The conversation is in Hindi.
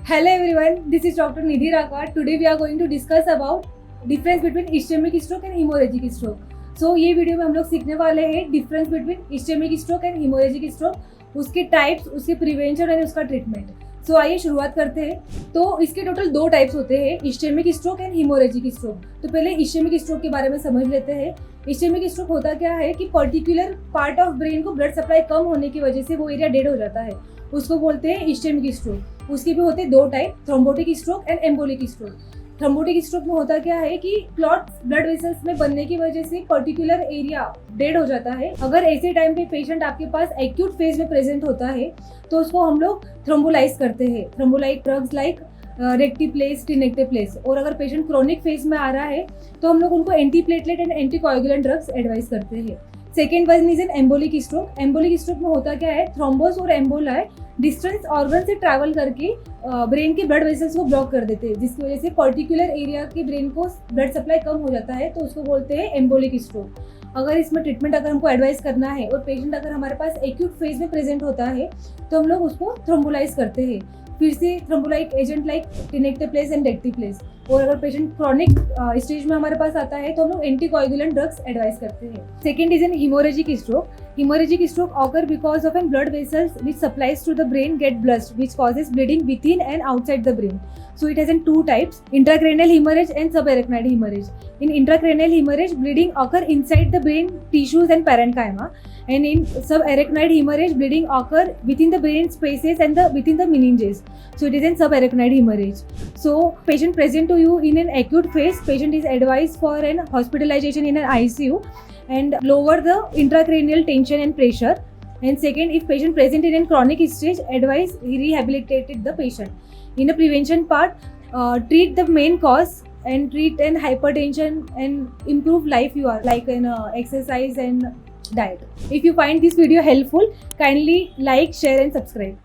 Hello everyone, this is Dr. Nidhi Rakar. Today we are going to discuss about difference between ischemic stroke and hemorrhagic stroke. So ये वीडियो में हम लोग सीखने वाले हैं difference between ischemic stroke and hemorrhagic stroke, उसके टाइप्स, उसके प्रिवेंशन और उसका ट्रीटमेंट. सो आइए शुरुआत करते हैं. तो इसके टोटल दो टाइप्स होते हैं, ischemic stroke and hemorrhagic stroke. तो पहले ischemic stroke के बारे में समझ लेते हैं. ischemic stroke होता क्या है कि पर्टिकुलर पार्ट ऑफ ब्रेन को ब्लड सप्लाई कम होने की वजह से वो एरिया डेड हो जाता है, उसको बोलते हैं ischemic stroke. उसके भी होते हैं दो type, thrombotic stroke and embolic stroke. Thrombotic stroke में होता क्या है कि क्लॉट ब्लड वेसल्स में बनने की वजह से पर्टिकुलर एरिया डेड हो जाता है. अगर ऐसे टाइम पे पेशेंट आपके पास एक्यूट फेज में प्रेजेंट होता है तो उसको हम लोग थ्रोम्बोलाइज करते हैं, थ्रोम्बोलाइट ड्रग्स लाइक रेक्टिप्लेस, टिनेक्टिप्लेस. और अगर पेशेंट क्रोनिक फेज में आ रहा है तो हम लोग उनको antiplatelet and anticoagulant drugs advice करते हैं. Second one is an embolic stroke. Embolic stroke में होता क्या है, थ्रोम्बोस और एम्बोलाई डिस्टेंस ऑर्गन से ट्रैवल करके ब्रेन के ब्लड वेसल्स को ब्लॉक कर देते हैं, जिसकी वजह से पर्टिकुलर एरिया के ब्रेन को ब्लड सप्लाई कम हो जाता है, तो उसको बोलते हैं एम्बोलिक स्ट्रोक. अगर इसमें ट्रीटमेंट अगर हमको एडवाइस करना है और पेशेंट अगर हमारे पास एक्यूट फेज में प्रेजेंट होता है तो हम लोग उसको थ्रोम्बोलाइज करते हैं, फिर से थ्रोम्बोलाइक एजेंट लाइक टिनेक्टिप्लेस एंड रेक्टिप्लेस. और अगर पेशेंट क्रॉनिक स्टेज में हमारे पास आता है तो हम लोग एंटीकोएगुलेंट ड्रग्स एडवाइस करते हैं. Second is an haemorrhagic stroke. Hemorrhagic stroke occur because of an blood vessels which supplies to the brain get burst, which causes bleeding within and outside the brain. So it has in two types, intracranial hemorrhage and subarachnoid hemorrhage. In intracranial hemorrhage, bleeding occur inside the brain tissues and parenchyma, and in subarachnoid hemorrhage, bleeding occur within the brain spaces and within the meninges. So it is in subarachnoid hemorrhage. So patient present to you in an acute phase, patient is advised for an hospitalization in an ICU and lower the intracranial tension and pressure. And second, if patient present in a chronic stage, advise rehabilitated the patient. In a prevention part, treat the main cause and treat an hypertension and improve life you are like in exercise and diet. If you find this video helpful, kindly like, share and subscribe.